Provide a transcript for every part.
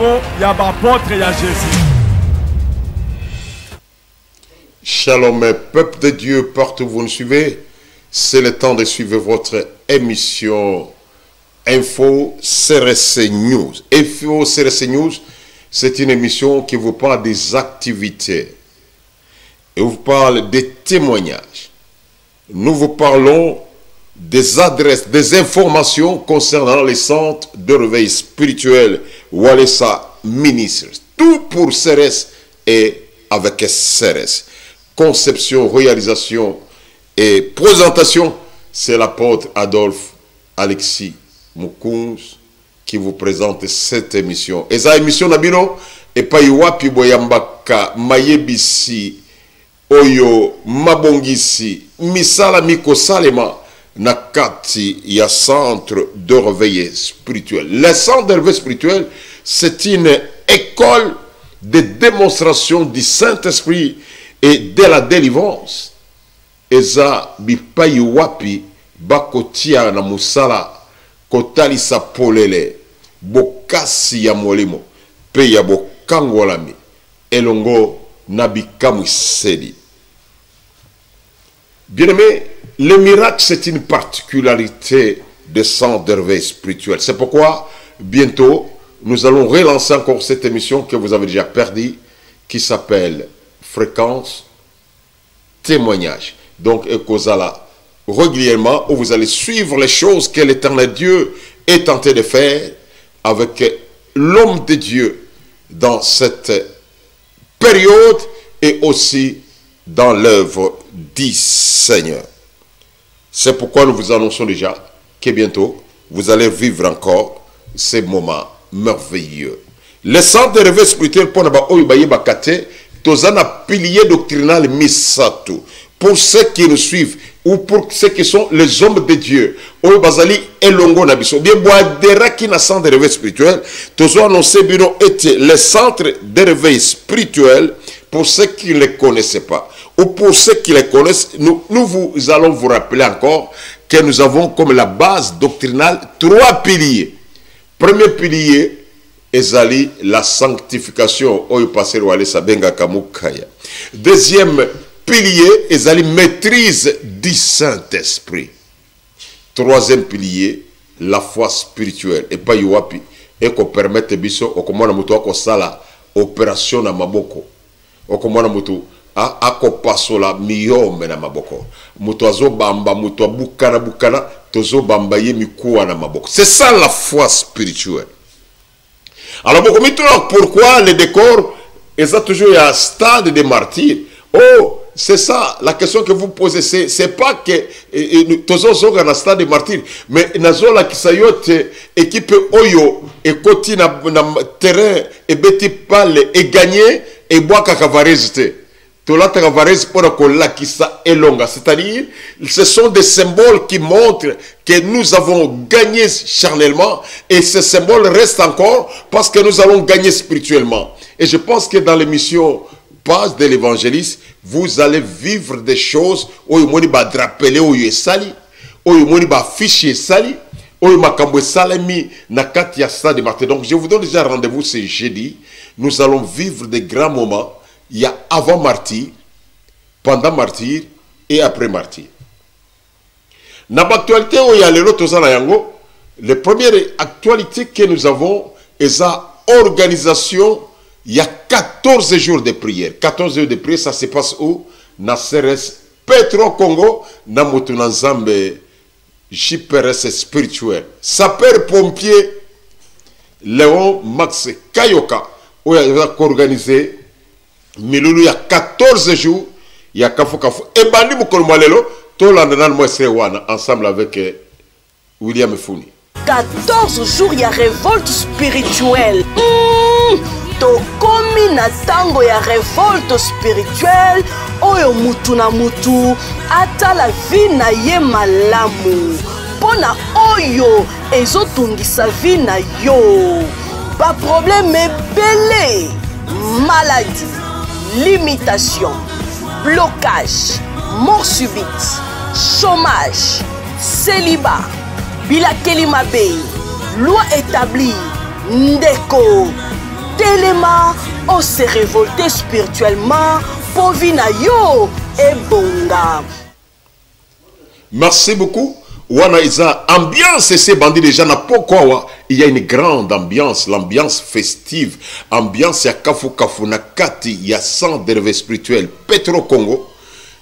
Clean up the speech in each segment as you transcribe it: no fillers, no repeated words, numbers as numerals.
Il y a apôtre, il y a Jésus. Shalom, peuple de Dieu, partout où vous nous suivez, c'est le temps de suivre votre émission Info CRC News. Info CRC News, c'est une émission qui vous parle des activités et vous parle des témoignages. Nous vous parlons des adresses, des informations concernant les centres de réveil spirituel Walesa Ministries. Tout pour CRS et avec CRS. Conception, réalisation et présentation, c'est l'apôtre Adolphe Alexis Mukunz qui vous présente cette émission. Et cette émission Nabino et Paiwapi Boyambaka Mayebisi Oyo Mabongisi Misala Miko Salema Nakati ya centre de réveil spirituel. Le centre de réveil spirituel, c'est une école de démonstration du Saint-Esprit et de la délivrance. Eza bipai wapi bakotia na musala kotalisa polele bokasi ya molimo pe ya bokangolami elongo na bikamu sedi. Bien-aimé, le miracle, c'est une particularité des centres de réveil spirituel. C'est pourquoi, bientôt, nous allons relancer encore cette émission que vous avez déjà perdue, qui s'appelle Fréquence Témoignage. Donc, Ekozala, régulièrement, où vous allez suivre les choses que l'Éternel Dieu est tenté de faire avec l'homme de Dieu dans cette période et aussi dans l'œuvre du Seigneur. C'est pourquoi nous vous annonçons déjà que bientôt, vous allez vivre encore ces moments merveilleux. Le centre de réveil spirituel pour un pilier doctrinal Misato. Pour ceux qui nous suivent, ou pour ceux qui sont les hommes de Dieu, ou Bazali et Longo Nabiso, bien boadera qui n'a centre de réveil spirituel, tous annoncé bino était le centre de réveil spirituel pour ceux qui ne le connaissaient pas. Ou pour ceux qui les connaissent, nous vous allons vous rappeler encore que nous avons comme la base doctrinale 3 piliers. Premier pilier, ezali la sanctification. Deuxième pilier, ezali maîtrise du Saint-Esprit. Troisième pilier, la foi spirituelle. Et pas yuapi. Et qu'on permette biso, okomona mutu ako sala opération na maboko. Okomona mutu ako pasola miyome na maboko. Mutu azo bamba, mutu abukana bukana, tozo bamba ye mikuwa na maboko. C'est ça la foi spirituelle. Alors, pourquoi le décor est toujours à un stade de martyrs? Oh, c'est ça la question que vous posez. C'est pas que tozo zonga na stade de martyrs, mais nazola kisayote équipe oyo et koti na terrain et beti pale et gagner et boire kakavarezite. C'est-à-dire, ce sont des symboles qui montrent que nous avons gagné charnellement et ces symboles restent encore parce que nous allons gagner spirituellement. Et je pense que dans l'émission Page de l'évangéliste, vous allez vivre des choses où il y a drapelé, où il y a sali, où il y a fichier sali, où il y a salami, nakati ya stade de Martyr. Donc je vous donne déjà rendez-vous ce jeudi. Nous allons vivre des grands moments. Il y a avant martyr, pendant martyr et après martyr. Dans l'actualité où il y a les premières actualités que nous avons est la organisation. Il y a 14 jours de prière. 14 jours de prière, ça se passe où? Dans CRS Petro Congo, dans Motunanzambe JPRS spirituel. Sapeur-pompier Léon Max Kayoka, où il a organisé. Milulu, il y a 14 jours, il y a Kafu Kafu. Et Bandi Moukolmalelo, tout l'année ensemble avec William Founi. 14 jours, il y a révolte spirituelle. Tokomi na tango ya révolte spirituelle. Oyo mutu na mutu, ata la vie na ye malamu. Pona oyo, ezotungisa vie na yo. Pas problème belé. Maladie. Limitation, blocage, mort subite, chômage, célibat, bilakeli mabe, loi établie, ndeko, Telema, on se révolter spirituellement pour vina yo et bonga. Merci beaucoup. Wana isa ambiance et ces bandits déjà na pourquoi il y a une grande ambiance, l'ambiance festive, ambiance ya kafu kafu na kati ya centre d'éveil spirituel Petro Congo.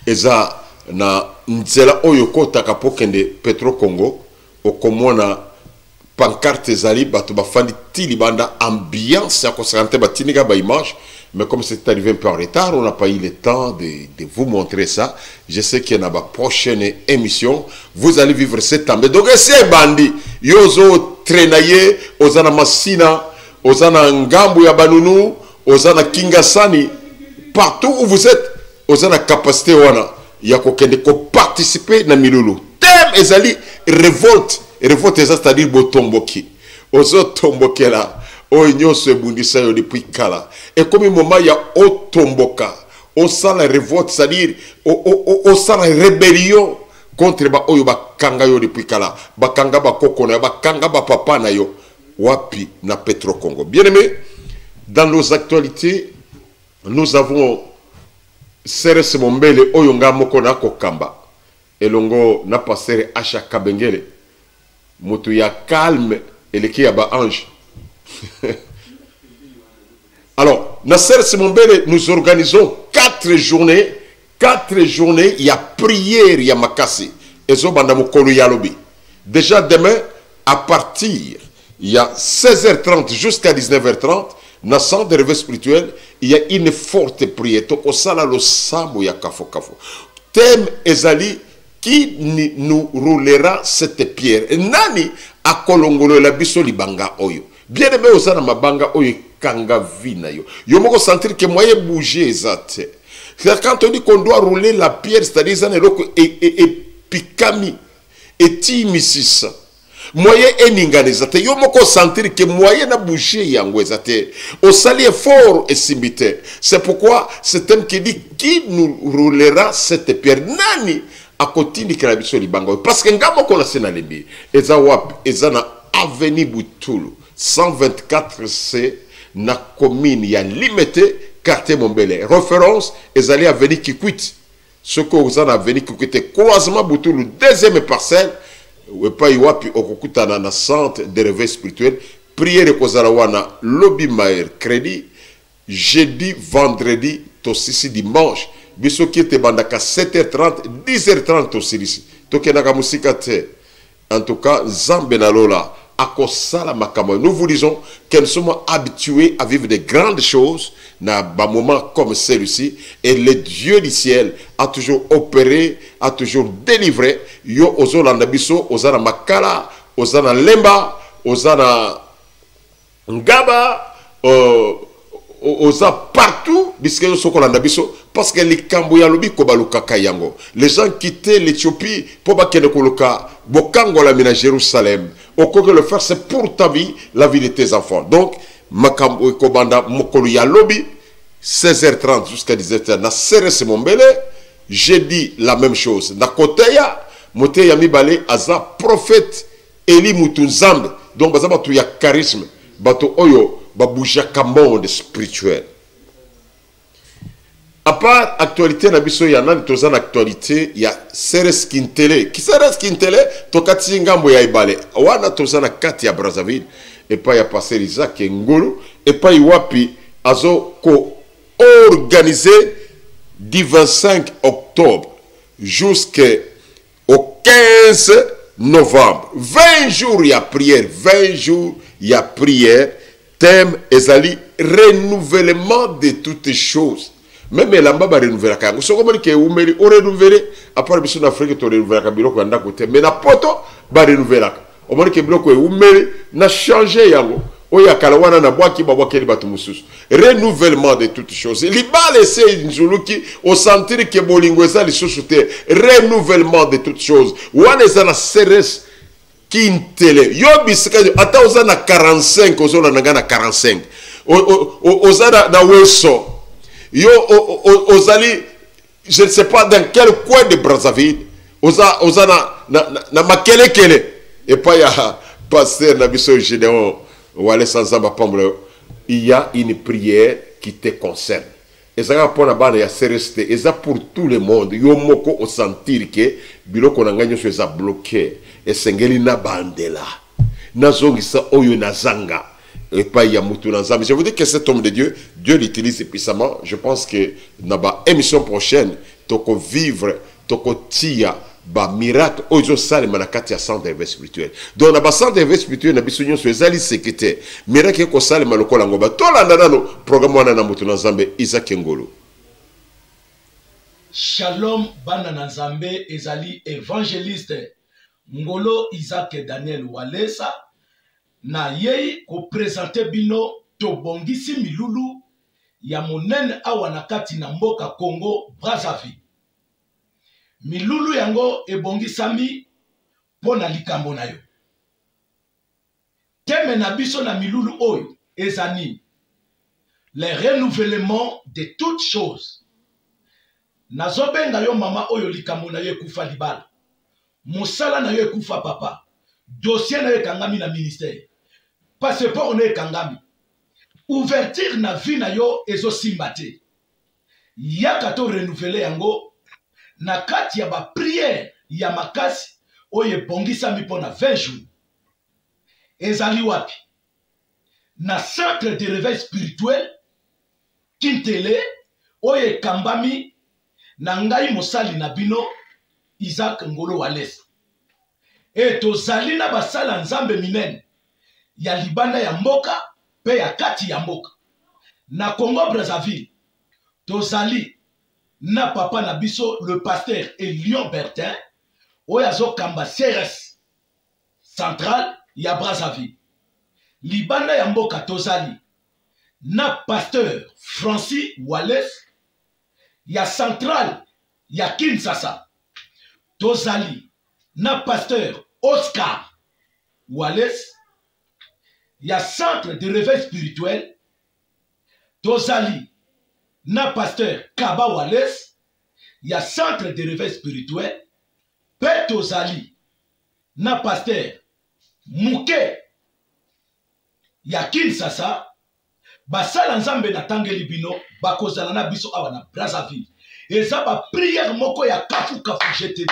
Eza na nzela oyo kota kapokende Petro Congo okomona pancarte zali bato bafandi tili banda ambiance ya kosante batiniga ba image. Mais comme c'est arrivé un peu en retard, on n'a pas eu le temps de vous montrer ça. Je sais qu'il y en a une prochaine émission. Vous allez vivre cette temps. Mais donc, c'est bandi. Yozo trenaye, ozana Masina, ozana Ngambu ya Banunu, ozana Kingasani. Partout où vous êtes, ozana capacité wana. Yako kende ko participer na milulu. Thème ezali révolte. Révolte c'est-à-dire botomboki. Ozo tomboke là. Oignon se bundisa yo depuis kala. Et comme un moment il y a otomboka, au sent la révolte, c'est-à-dire au sent la rébellion contre ba oyo ba kanga yo depuis kala, ba kanga ba kokona, ba kanga ba papa na yo, wapi na Petro Congo. Bien aimé, dans nos actualités, nous avons Ceres Mombele oyo nga moko na kokamba. Elongo na passer Acha Kabengele. Moto ya calme eleki ya ba ange. Alors, Nasser Simombele, nous organisons 4 journées. 4 journées, il y a prière, il y a makasi. Et ça, déjà demain, à partir, il y a 16h30 jusqu'à 19h30, dans le centre de réveil spirituel, il y a une forte prière. Donc, au sala lo sambo ya kafo kafo. Thème ezali qui nous roulera cette pierre. Nani a kolongolo la biso libanga oyo. Bien aimé osana mabanga oyo kanga vina yo. Yo moko sentir que moyen bouger ezate. Quand on dit qu'on doit rouler la pierre, c'est-à-dire ça et pikami et timisis. Moyen eningane ezate. Yo moko sentir que moyen na bouger yango ezate. Au sali effort et simbite. C'est pourquoi c'est thème qui dit qui nous roulera cette pierre. Nani a kotindi que la biso libanga. Parce que ngamo ko na sena lebi. Eza wap ezana avenue Butulu. 124C na commune ya limité quartier Mombele. Référence ezali avenue Kikwit. Ce que vous en avenue Kikwit croisement Butulu deuxième parcelle ou pas iwapi okukuta na centre de réveil spirituel prière kozala wana lobby maire crédit jeudi vendredi to sisi dimanche biso ki te bandaka 7h30 10h30 to sisi tokenaka musika te. En tout cas Zambe na lola. Nous vous disons que nous sommes habitués à vivre de grandes choses dans un moment comme celui-ci. Et le Dieu du ciel a toujours opéré, a toujours délivré. Yo ozona nabiso, ozana makala, ozana lemba, ozana ngaba, oza partout, parce que les Kambouyalobi kobaluka kayango. Les gens quittaient l'Éthiopie pour bakene koloka, bokango la mina Jérusalem. Au cours de le faire, c'est pour ta vie, la vie de tes enfants. Donc, Makambo Kobanda Mokolo Yalobi, 16h30 jusqu'à 17h, na Ceres Mombele, j'ai dit la même chose. Na Koteya, Moteya Mibale, Aza, prophète, Eli Moutouzambe, donc Baza Batou ya charisme, Bato Oyo, Babouja Kamon spirituel. À part actualité, il y a une actualité, il y a Ceres Kintele. Qui Ceres Kintele? Tokati Ngambo ya Ibale. Wana tozana kati ya Brazzaville. Et pas ya passer Isaac Ngolo. Et pas Iwapi Azo ko organisé du 25 octobre jusqu'au 15 novembre. 20 jours il y a prière. 20 jours il y a prière. Thème ezali renouvellement de toutes choses. Même la mbaba renouvela ka. So comme que umeli o renouveler à part biso na Afrique to renouveler ka biloko anda côté mais na poto ba renouveler. O moni ke biloko umeli na changer yango. O ya kala wana na bwaki ba bwaki batu mususu. Renouvellement de toutes choses. Li ba laisser nzuluki au sentir que bolingo eza li sosuté. Renouvellement de toutes choses. Wana eza na Ceres Kintele. Yo bisika ata oza na 45 ozona na 45. Oza na weso. Yo, ozali, je ne sais pas dans quel coin de Brazzaville, oza na makele kele. Et pas ya pasteur Nabiso Généon, ou aller sans zamba pamble. il y a une prière qui te concerne. Et ça pour la bande, c'est resté. Et ça pour tout le monde. Yo moko au sentir que biloko na nganya soit bloqué. Et sengeli na bande là. Nazongi sa oyo nazanga. Et pas ya mutu nazanga. Je vous dis que cet homme de Dieu, Dieu l'utilise puissamment. Je pense que dans la émission prochaine, toko vivre, toko tia. Ba miracle ozo sale manakati ya centre d'éveil spirituel. Donc na ba centre d'éveil spirituel na bisunyo so ezali sekete. Miracle ko sale malokola ngoba to landa nano programme wana na mutu na Nzambe Isaac Ngolo. Shalom bana na Nzambe ezali évangéliste Ngolo Isaac Daniel Walesa na yei ko présenter bino to bongisi milulu ya monene awa na kati na mboka Congo Brazzaville. Milulu yango ebongisami pona likambo na yo. Teme na biso na milulu oyo ezani le renouvellement de toutes choses. Nazobenga yo mama oyo likambo na yo ekufa libala. Mosala na yo ekufa papa. Dossier na yo ekangami na ministère. Passeport na yo ekangami. Ouverture na vie na yo ezosimba te. Yaka to renouveler yango na kati ya ba prière ya makasi oye bongisami pona 20 jours. Ezali wapi? Na centre de réveil spirituel Kintele oye kambami na ngai mosali na bino Isaac Ngolo Walesa. E tozali na basala Nzambe minene ya libanda ya mboka pe ya kati ya mboka. Na Congo Brazzaville tozali na papa na biso le pasteur Elion Bertin oyazo kamba CRS central ya Brazzaville. Libanda ya mboka tozali na pasteur Francis Wallace ya central ya Kinshasa. Tozali na pasteur Oscar Wallace ya centre de réveil spirituel. Tozali na pasteur Kaba Wallace ya centre de réveil spirituel. Pe tozali na pasteur Muke ya Kinshasa. Basala Nzambe na tangeli bino bakozala na biso awa na Brazzaville. Eza ba prière moko ya kafu je te dis.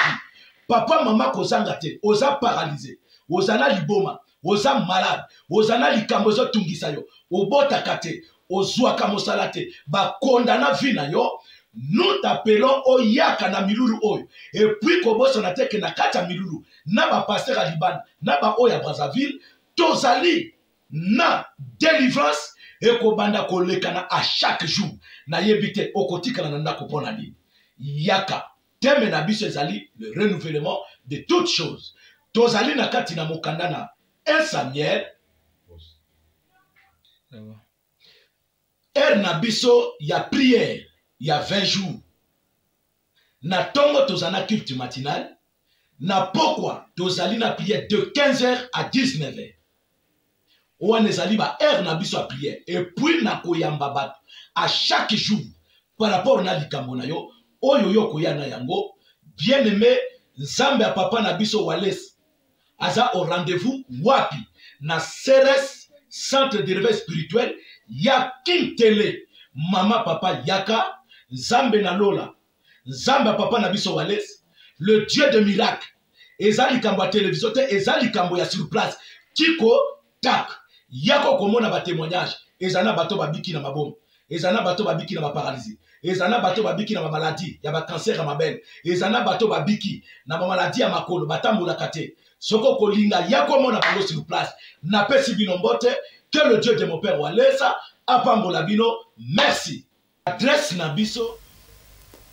Papa mama kozanga te, oza paralysé, ozana liboma, oza malade, ozana likambo zo tungisa yo, obota kate, ozwaka mosala te, ba kondana vina yo. Nous t'appelons Oyaka na milulu oyo. Et puis koboso na teke na kata milulu. Na ba pasteur à Liban, na ba oya Brazzaville, tozali na délivrance et kobanda kolekana à chaque jour. Na yebite okotika na nanda kopona ni. Yaka. Teme na biso ezali le renouvellement de toutes choses. Tozali na kati na mokanda na 1 Samuel. Na biso ya prière. Il y a 20 jours. Na tongo tozana culte matinal. Na pourquoi tozali na prière de 15h à 19h. Ouan ezali ba heure na biso à prière. Et puis na koyamba bat à chaque jour par rapport na likambo na yo. Oyo yo koyana yango. Bien aimé Nzambe a papa na biso Wallace. Aza au rendez-vous wapi. Na CRS centre de réveil spirituel. Ya Kintele. Mama papa Yaka. Nzambe na lola. Nzambe papa na biso Wallace. Le Dieu de miracle. Ezali kambo ya télévision te. Ezali kambo ya sur place. Tiko tak. Yako komona ba témoignage. Ezana bato babiki na mabom. Ezana bato babiki na ba paralysie. Ezana bato babiki na ba maladie. Ya ba cancer ya mabele. Ezana bato babiki na ba maladie ya makolo. Batambola kate. Soko kolinga. Yako mona bango sur place. Na pesi bino mbote. Que le Dieu de mon père Walesa. Apambola bino. Merci. Adresse Nabiso.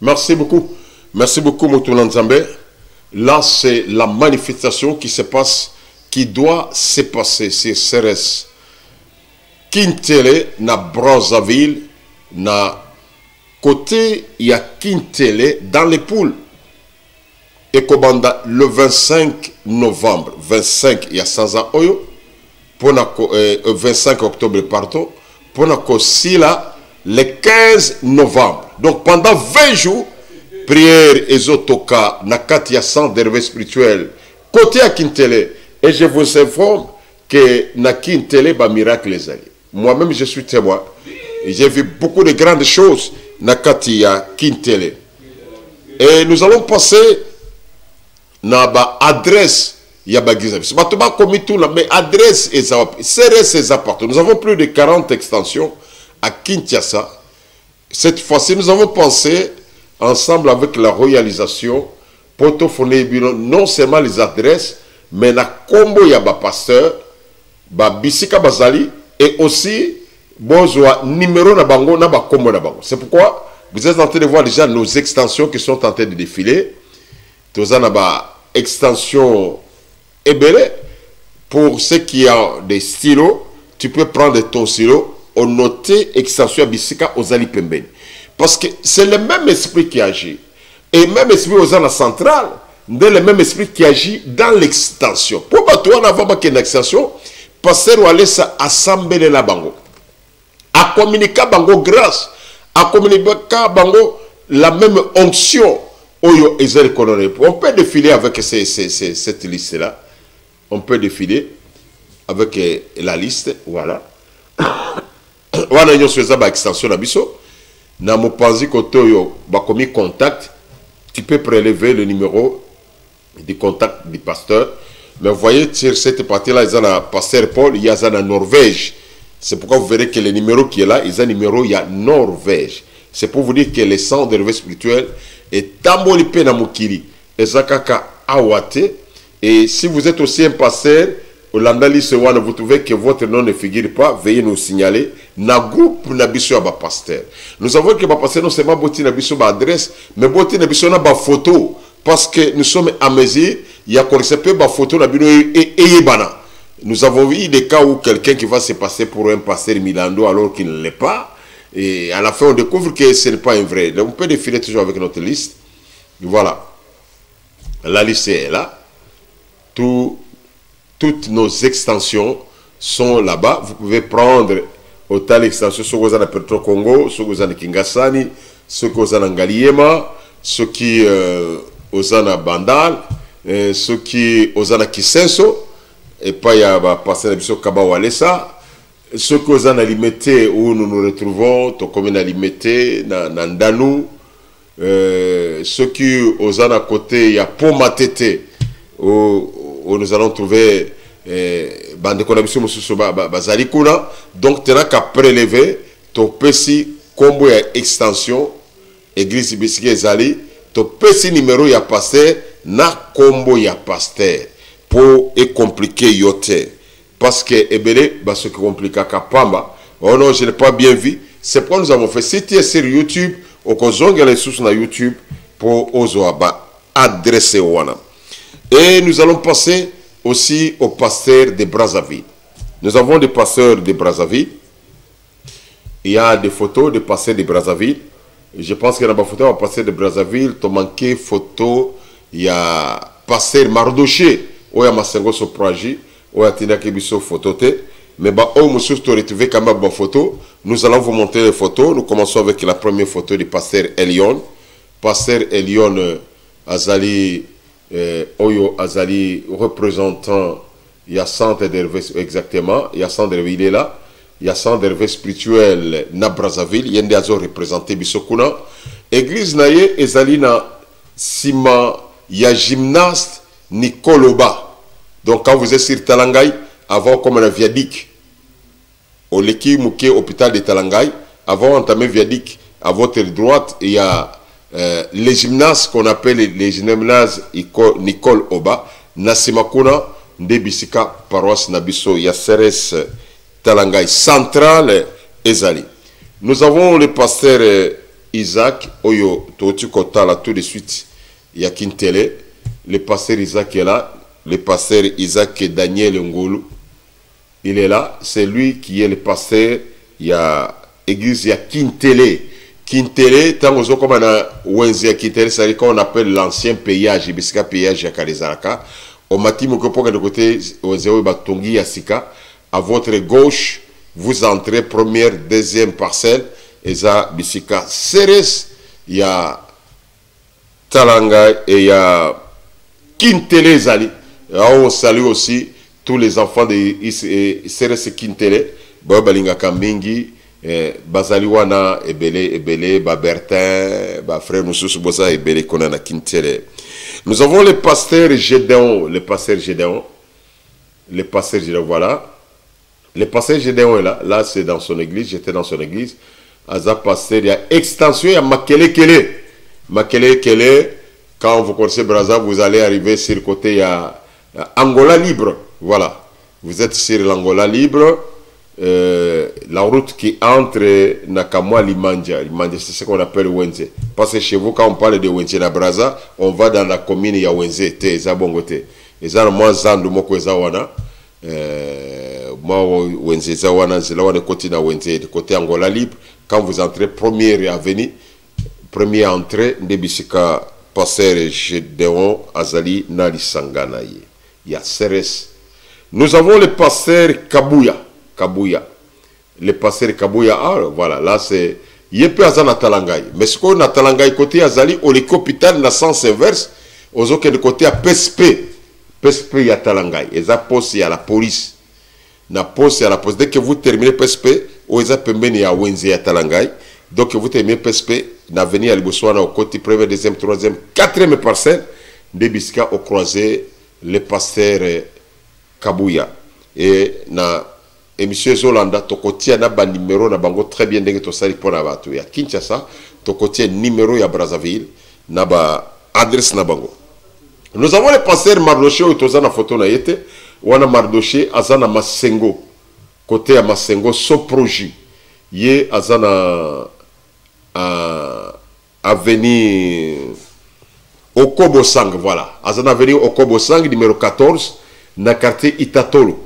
Merci beaucoup. Merci beaucoup, Moutouna Nzambe. Là, c'est la manifestation qui se passe, qui doit se passer. C'est CRS Kintele, na Brazzaville, na côté, il y a Kintele dans les poules. Et Kobanda, le 25 novembre, 25, il y a Sanza Oyo, pour 25 octobre, pardon, pour Sila, le 15 novembre. Donc pendant 20 jours, prière Ezotoka, Nakatia centre de réveil spirituel, côté à Kintele. Et je vous informe que na Kintele, ba miracle les alliés. moi-même je suis témoin. J'ai vu beaucoup de grandes choses nakati ya Kintele. Et nous allons passer na ba adresse ya bagiza. Batoba komi tout là, mais adresse et CRS et appartements. Nous avons plus de 40 extensions à Kinshasa. Cette fois-ci, nous avons pensé ensemble avec la royalisation pour non seulement les adresses, mais la combo ya ba pasteur, ba bisika bazali et aussi bonjour numéro na bango na ba combo na bango. C'est pourquoi vous êtes en train de voir déjà nos extensions qui sont en train de défiler. Tous en ba extension ebele. Pour ceux qui ont des stylos, tu peux prendre ton stylo, on noter extension bisika ozali pembeni. Parce que c'est le même esprit qui agit. Et même esprit aux zones centrales, c'est le même esprit qui agit dans l'extension. Pour toi, on a vraiment une extension, passer ou aller assembler la bango. À communiquer bango grâce, à communiquer bango la même onction. On peut défiler avec cette liste-là. On peut défiler avec la liste. Voilà. On a une extension à biso. Na mopanzi kotoyo bakomi contact, tu peux prélever le numéro du contact du pasteur. Mais vous voyez, sur cette partie-là, il y a un pasteur Paul, il y a un Norvège. C'est pourquoi vous verrez que le numéro qui est là, il y a un numéro, il y a Norvège. C'est pour vous dire que le centre de réveil spirituel est Tambolipe Namukiri, Ezakaka Awate. Et si vous êtes aussi un pasteur, vous trouvez que votre nom ne figure pas, veuillez nous signaler. Na groupe Nabiso Aba Pasteur. Nous avons que pasteur non seulement Boti Nabiso Ba adresse, mais Boti Nabiso na ba photo. Parce que nous sommes à mesure, il y a qu'on sait peu ba photo Nabino et Yebana. Nous avons vu des cas où quelqu'un qui va se passer pour un pasteur Milando alors qu'il ne l'est pas. Et à la fin, on découvre que ce n'est pas un vrai. Donc, on peut défiler toujours avec notre liste. Voilà. La liste est là. Toutes nos extensions sont là-bas. Vous pouvez prendre autant l'extension ceux qui sont à Petro Congo, ceux qui sont à Kingasani, ceux qui sont à Ngaliema, ceux qui sont à Bandal, ceux qui sont à Kisenso, et pas il y a passer à Kabawalesa, ceux qui sont à Limité où nous nous retrouvons, comme à Limité, Nandanou, ceux qui sont à côté, il y a Pomatete, où nous allons trouver bande connexion bazalikuna. Donc tu n'as qu'à prélever ton petit combo et extension église bisiki ezali ton petit numéro ya pasteur na combo ya pasteur pour et compliquer yote parce que ebele ba ce qui complique kapamba. Oh non, je n'ai pas bien vu. C'est pourquoi nous avons fait c'était sur YouTube au kozonga les sources na YouTube pour ozoaba adresser wana. Et nous allons passer aussi aux pasteurs de Brazzaville. Nous avons des pasteurs de Brazzaville. Il y a des photos de pasteurs de Brazzaville. Je pense qu'il y a des photos de pasteurs de Brazzaville. Tu as manqué photo. Il y a pasteur Mardoché. Il y a Masengo Sopraji. Il y a Tina Kebiso photo. Mais tu retrouvé quand même des photos. Nous allons vous montrer les photos. Nous commençons avec la première photo du pasteur Elion. Pasteur Elion Azali. Oyo Azali représentant il y a centre d'Hervé exactement, il y a centre d'Hervé il est là, il y a centre d'Hervé spirituel na Brazzaville, il y a des azo représenté bisokuna église naye ezali na sima il y a gymnaste Nicoloba. Donc quand vous êtes sur Talangai avant comme un viaduc au Leki Mouké hôpital de Talangai avant entamer viaduc à votre droite il y a les gymnases qu'on appelle les gymnases Nicole Oba, Nasimakuna, Ndebisika, paroisse Nabiso, Yaseres, Talangai, centrale, Ezali. Nous avons le pasteur Isaac, Oyo, Totukota, là tout de suite, Yakintele. Le pasteur Isaac est là, le pasteur Isaac Daniel Ngolu, il est là, c'est lui qui est le pasteur, il y a église Yakintele. Kintele, tant que comme on a Wenzia Kintele, c'est qu'on appelle l'ancien péage, Ibiska péage à Kalizaraka. Au matin, vous pouvez de côté, Wenzia Batongi Yasika. À votre gauche, vous entrez première, deuxième parcelle, et ça, Bisika Seres, il y a Talanga et il y a Kintele Zali. Et on salue aussi tous les enfants de Seres et Kintele. ba balingaka mingi bazali wana ebele ba Bertin ba frère mususu boza ebele kona na Kintere. Nous avons le pasteur Gédéon, voilà. Le pasteur Gédéon est là. Là, c'est dans son église. J'étais dans son église. Aza pasteur, il y a extension, il y a Makele Kele. Quand vous connaissez Brazza, vous allez arriver sur le côté, il y a Angola Libre. Voilà. Vous êtes sur l'Angola Libre. La route qui entre Nakamwa Limandja. Limandja, c'est ce qu'on appelle Wenze. Parce que chez vous, quand on parle de Wenze na Brazza, on va dans la commune, il y a Wenze, Eza Bongote. Eza moi Zandu Moko Eza Wana. Moi, Wenze Eza Wana, c'est là où on est côté na Wenze, côté Angola Libre. Quand vous entrez, première avenue, première entrée, Ndebisika, Passer Gédéon Azali Nali Sangana. Il y a Ceres. Nous avons le pasteur Kabouya. Le pasteur Kabouya, voilà, là c'est Yepe Azana Talangai. Mais ce qu'on a Talangai côté Azali, au l'hôpital, na sens inverse, aux autres de côté à PSP. PSP ya Talangai. Et ça poste à la police. Na poste à la police. Dès que vous terminez PSP, ou ils appellent ya Wenze ya Talangai. Donc vous terminez PSP, na venir à Liboswana au côté premier, deuxième, troisième, quatrième parcelle, de Bisca au croisé, le pasteur Kabouya. Et na émission Zolanda, tokotia na ba numéro na bango très bien dengue to sali pona batu ya Kinshasa, tokotia numéro ya Brazzaville, na ba adresse na bango. Nous avons le pasteur Mardoché au tozana photo na yete, wana Mardoché azana Masengo, côté à Masengo Soproji, ye azana avenue Okobo Sang, voilà, azana avenue Okobo Sang numéro 14, na quartier Itatolo.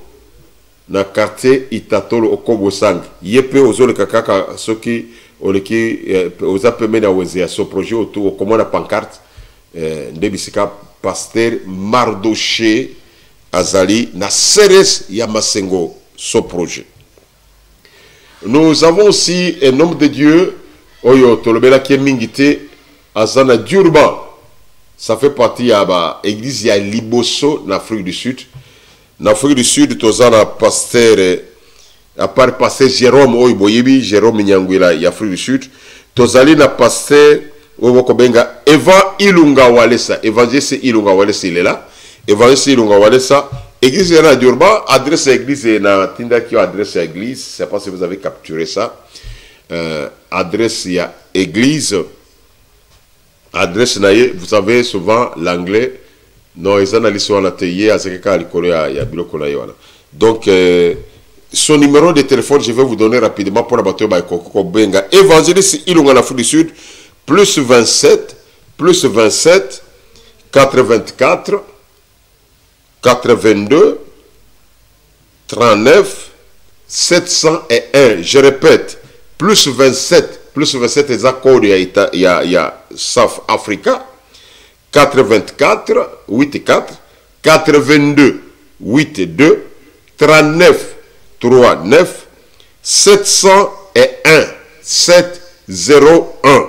Na quartier Itatolo Okobo Sang. Yepe ozole kakaka soki oleki ozapemena weze so projet autour au comment la pancarte ndebisika pasteur Mardoché Azali na Ceres Yamasengo so projet. Nous avons aussi un homme de Dieu oyo tolobela ki mingité azana Durban. Ça fait partie à ba église ya Liboso en Afrique du Sud. En Afrique du Sud, tozana pasteur, à part pasteur Jérôme Oiboyebi, Jérôme Nyangwila, y Afrique du Sud, tozali na pasteur Obokobenga, Eva Ilunga Walesa, évangéliste Ilunga Walesa, il est là, évangéliste Ilunga Walesa, église de Durban, adresse à l'église, na Tinda qui adresse à l'église, je ne sais pas si vous avez capturé ça, adresse à l'église, adresse naïe, vous savez souvent l'anglais. Non, ils ont allé sur l'atelier à Zekeka Alikoloya, il y a Biloko Naïwana. Donc, son numéro de téléphone, je vais vous donner rapidement pour la bateau Baïkoko Benga. Évangéliste Ilunga en Afrique du Sud, plus 27, 84, 82, 39, 701. Je répète, plus 27 les accords, il y a South Africa. 84, 84, 82, 82, 39, 39, 701, 701,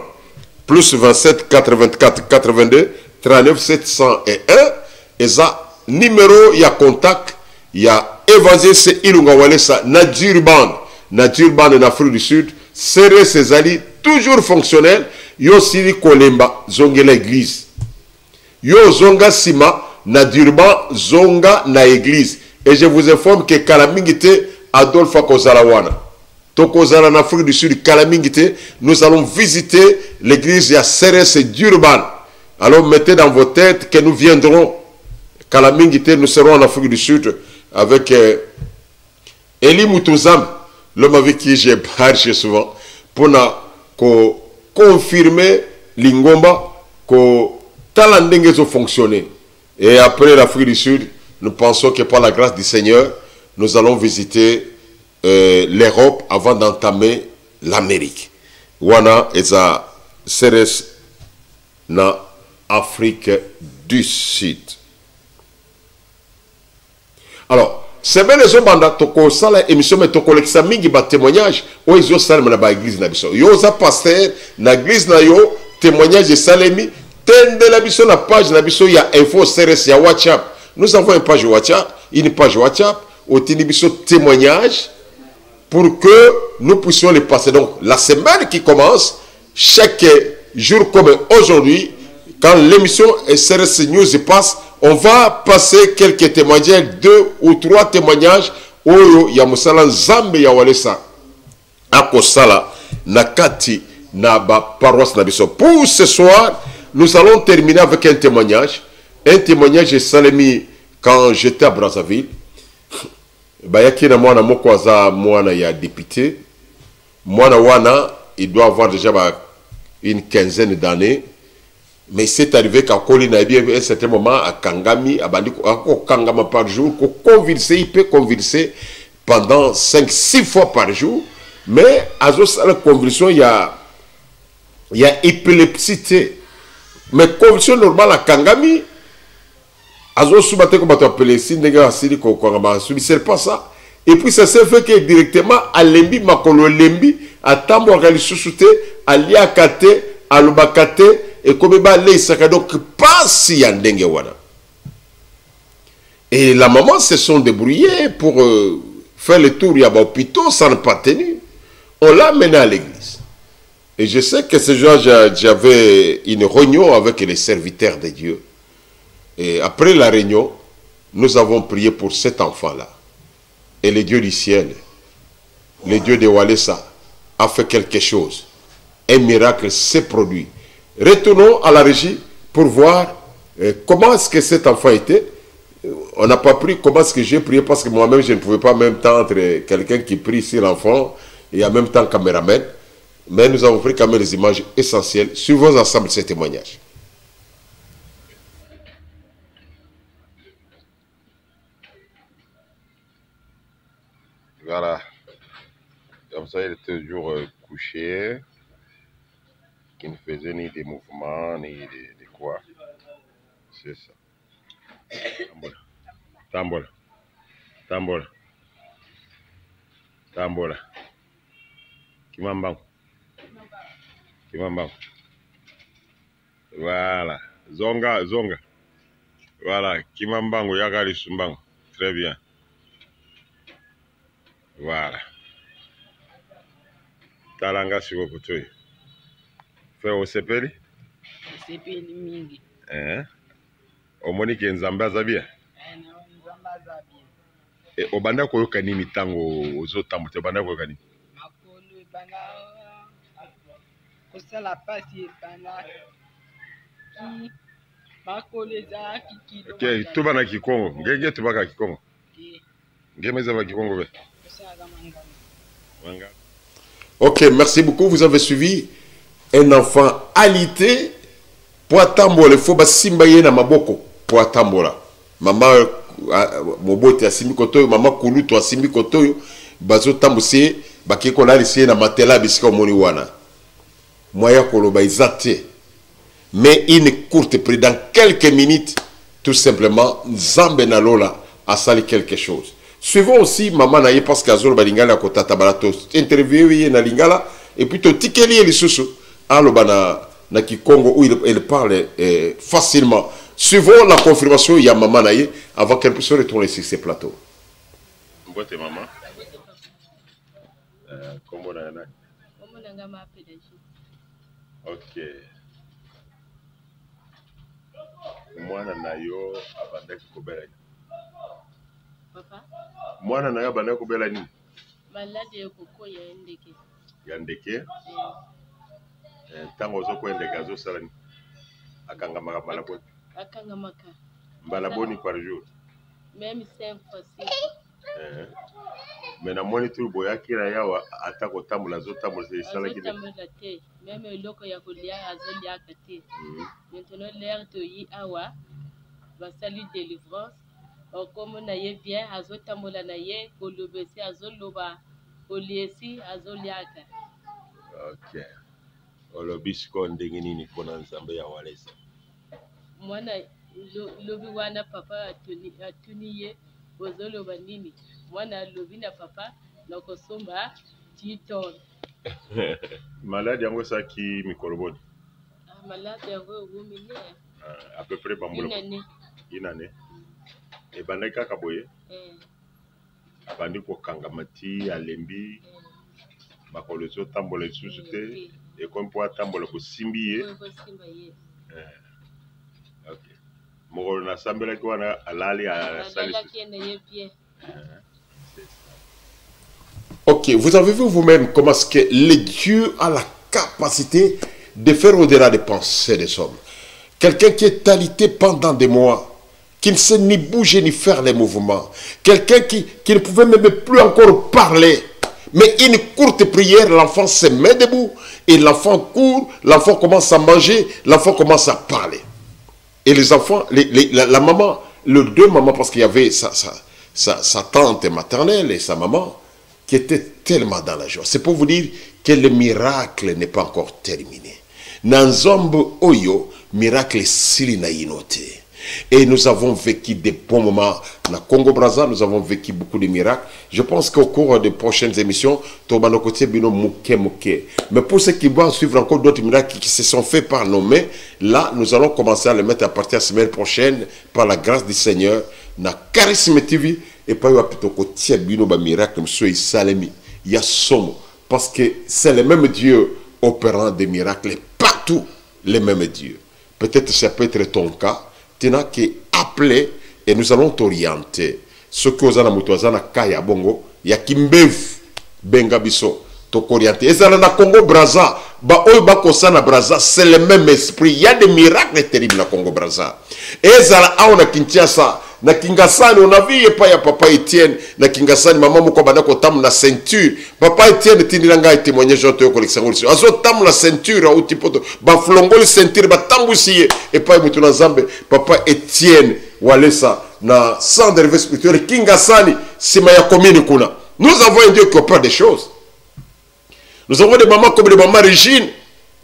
plus 27, 84, 82, 39, 701, et ça, numéro, il y a contact, il y a évangéliste Ilunga Walesa, Nadjurban en Afrique du Sud, Serre Césali, toujours fonctionnel, yo siri kolemba, zonge l'église. Yo zonga sima na Durban zonga na église. Et je vous informe que Kalamingite Adolphe Kozalawana. Tokozala en Afrique du Sud, Kalamingite, nous allons visiter l'église de Ceres Durban. Alors mettez dans vos têtes que nous viendrons. Kalamingite, nous serons en Afrique du Sud avec Eli Moutouzam, l'homme avec qui j'ai parlé souvent, pour confirmer l'Ingomba que Talandenge ont fonctionné. Et après l'Afrique du Sud, nous pensons que par la grâce du Seigneur, nous allons visiter l'Europe avant d'entamer l'Amérique. Wana eza Ceres na Afrique du Sud. Alors, c'est bien les hommes toko sala émission mais toko lekisa mingi ba témoignage o izo salma na ba église na biso. Yo za pasteur na église na yo témoignage de salemi tende la biso na page na biso ya info Ceres ya WhatsApp. Nous avons une page WhatsApp, au tini biso témoignage pour que nous puissions les passer. Donc, la semaine qui commence, chaque jour comme aujourd'hui, quand l'émission SRS News passe, on va passer quelques témoignages, 2 ou 3 témoignages. Oyo ya musala Nzambe ya walesa akosala nakati na ba paroisse na biso. Pour ce soir, nous allons terminer avec un témoignage. Un témoignage Salemi quand j'étais à Brazzaville. Bayaki na mwana moko aza mwana ya député. Mwana wana, il doit avoir déjà une quinzaine d'années. Mais c'est arrivé qu'à Colina, à un certain moment, à Kangami, à Kangama par jour, il peut converser pendant 5-6 fois par jour. Mais à la conversion, il y a épilepsie. Mais conversion normale à Kangami, c'est pas ça. Et puis ça s'est fait que directement à Lembi, Makolo Lembi, à Tambo, à Lissusute, à Liakate, à Lubakate, et comme donc pas si et la maman se sont débrouillés pour faire le tour, il y a hôpital, ça n'a pas tenu. On l'a mené à l'église. Et je sais que ce jour, j'avais une réunion avec les serviteurs de Dieu. Et après la réunion, nous avons prié pour cet enfant-là. Et le Dieu du ciel, le Dieu de Walesa, a fait quelque chose. Un miracle s'est produit. Retournons à la régie pour voir comment est-ce que cet enfant était. On n'a pas pris comment est-ce que j'ai prié parce que moi-même je ne pouvais pas en même temps entre quelqu'un qui prie sur l'enfant et en même temps caméraman. Mais nous avons pris quand même les images essentielles. Suivons ensemble ces témoignages. Voilà. Comme ça, il était toujours couché. Qui ne faisait ni des mouvements, ni de quoi. C'est ça. Tambola. Tambola. Tambola. Kimambang. Kimambang. Voilà. Zonga, zonga. Voilà. Kimambango, Yagali Sumbango. Très bien. Voilà. Talanga Siwokutoy. Fais au sepeli? Sepeli mingi. Omoni ke Nzambe azabia? Nzambe azabia. Obanda koyoka nini tango ozotambo te obanda koyoka nini? Makolo ebanda kosala pasi ebanda ki makolo ezalaki kilo. Ok, tuba na Kikongo. Ngenge tubaka Kikongo. Ngeme ezaba Kikongo be. Kosala mangala. Mangala. Ok, merci beaucoup. Vous avez suivi un enfant alité pour attendre le faux simbaye na maboko pour attendre. Maman mobote asimi kotoyo, maman kuluto asimi kotoyo, bazo tambuse bakiko na lisi na matela bisika omoni wana. Moya koloba izate. Mais une courte prise dans quelques minutes, tout simplement, Nzambe na lola a sali quelque chose. Suivons aussi maman naye parce qu'azolo balingala kotata balato interview na lingala et puis to tikeli et lisusu alobana na Kikongo où il parle facilement. Suivons la confirmation ya maman naye avant qu'elle puisse retourner sur ces plateaux. Mbote maman. Kombo na yana. Kombo na ngama pédagogie. OK. Mwana na yo abandaki kobela. Papa? Mwana na yo abandaki kobela nini? Malade ya koko ya ndeke. Ya ndeke? Tango ozo ko ndeke azo sala ni. Akangama mbala boni. Akangamaka. Mbala boni par jour. Même 5 fois 6. Mais na moni tu boyaki na yawa atako tambola zo tambola se sala ki. Tambola te. Même eloko ya kolia azolia kate. Maintenant l'air to yi awa va salut délivrance. Comme na ye bien azotambola na ye kolobesi azoloba oliesi azoliaka. OK. Olobi siko ndenge nini pona Nzambe ya walesa. Mwana lobi wana papa atuni ye bozoloba nini. Mwana lobi na papa na kosomba 10 tonnes. Malade yango saki mikoloboni. Malade yango rumine. À peu près bambola. Une année. Et bandaki kaka boye. bandi kokangamati alembi makolo ezotambola lisusu te ekomi mpo atambola kosimbi ye. Mokolo nasambelaki wana alali asali. Ok, vous avez vu vous-même comment est-ce que le Dieu a la capacité de faire au-delà des pensées des hommes. Quelqu'un qui est alité pendant des mois, qui ne sait ni bouger ni faire les mouvements. Quelqu'un qui ne pouvait même plus encore parler. Mais une courte prière, l'enfant se met debout et l'enfant court, l'enfant commence à manger, l'enfant commence à parler. Et les enfants, la maman, les deux mamans, parce qu'il y avait sa tante maternelle et sa maman, qui étaient tellement dans la joie. C'est pour vous dire que le miracle n'est pas encore terminé. Nanzombo Oyo, miracle sili na inote. Et nous avons vécu des bons moments. Na Congo-Brazza, nous avons vécu beaucoup de miracles. Je pense qu'au cours des prochaines émissions, Tobano Koté Bino Mouké Mouké. Mais pour ceux qui vont suivre encore d'autres miracles qui se sont faits par nos mains, là, nous allons commencer à les mettre à partir de la semaine prochaine, par la grâce du Seigneur, na Charisme TV. Et pas plutôt côté Bino ba miracle, monsieur Isalemi, Yasomo. Parce que c'est le même Dieu opérant des miracles partout, les mêmes dieux. Peut-être ça peut être ton cas. Tu n'as qu'à appeler et nous allons t'orienter. Ce que vous avez Kaya Bongo, Yakimbev Bengabiso, t'orienter. Et ça na Congo Brazza, Brazza, c'est le même esprit. Il y a des miracles terribles na Congo Brazza. Et ça na Kinshasa. Na Kingasani, on a vu papa Etienne, na Kingasani, maman moko bandako tam na ceinture. Papa Etienne tinilanga témoignage de collection. Azo tam la ceinture au tipo ba flongoli ceinture ba tambusiye et pas mutu na Zambe. Papa Etienne walesa na centre de réveil spirituel Kingasani, sima ya commune kuna. Nous avons un Dieu qui opère des choses. Nous avons des mamans comme les mamans Régine,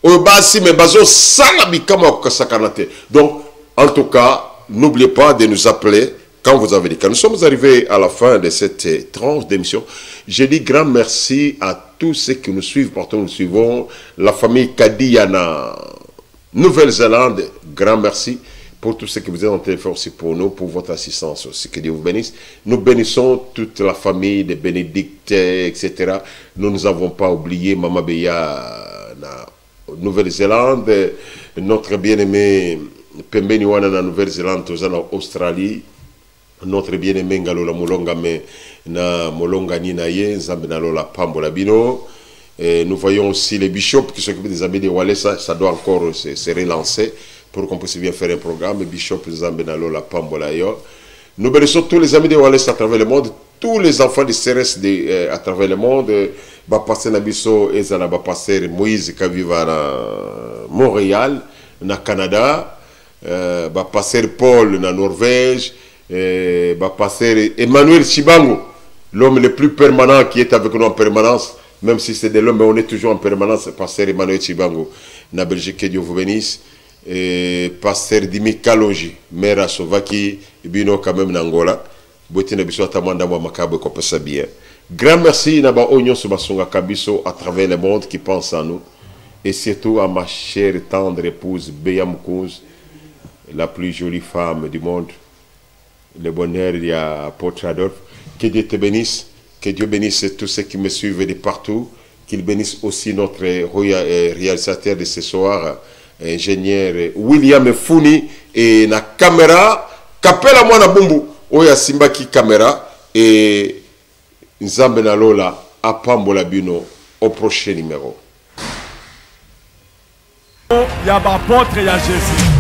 au basi mais bazo salabi kama kasakanate. Donc en tout cas, n'oubliez pas de nous appeler quand vous avez dit. Quand nous sommes arrivés à la fin de cette tranche d'émission, je dis grand merci à tous ceux qui nous suivent, partout nous suivons, la famille Kadiyana, Nouvelle-Zélande, grand merci pour tout ce que vous êtes en train de faire aussi pour nous, pour votre assistance aussi. Que Dieu vous bénisse. Nous bénissons toute la famille de Bénédicte, etc. Nous ne avons pas oublié Mama Beya, Nouvelle-Zélande, notre bien-aimé Pembeni wana na Nouvelle-Zélande, toza na Australie, notre bien-aimé Ngalola Molonga me na Molonga ni na ye, Nzambe na lola pambola bino. Nous voyons aussi les bishops qui s'occupent des amis de Walesa, ça doit encore se relancer pour qu'on puisse bien faire un programme. Bishop Nzambe na lola pambola yo. Nous bénissons tous les amis de Walesa à travers le monde, tous les enfants de CRS à travers le monde. Pasteur Nabiso ezala pasteur Moïse Kaviva na Montréal, na Canada. Pasteur Paul na Norvège, pasteur Emmanuel Chibango, l'homme le plus permanent qui est avec nous en permanence, même si c'est de l'homme, mais on est toujours en permanence. Pasteur Emmanuel Chibango, na Belgique, que Dieu vous bénisse. Pasteur Dimi Kalonji, maire à Sovaki, Bino quand même Nangola, Botina Biso Atamanda Makabe Kopesa bien. Grand merci Naba Onyon Subasonga Kabiso à travers le monde qui pense à nous, et surtout à ma chère tendre épouse Beya Moukouz, la plus jolie femme du monde, le bonheur, il y a Apôtre Adolphe. Que Dieu te bénisse, que Dieu bénisse tous ceux qui me suivent de partout, qu'il bénisse aussi notre réalisateur de ce soir, ingénieur William Founi, et la caméra, Kapela Mwana Bumbu, Oya Simbaki caméra, et Nzambe na Lola, Apambola Bino, au prochain numéro. Il y a apôtre, il y a Jésus.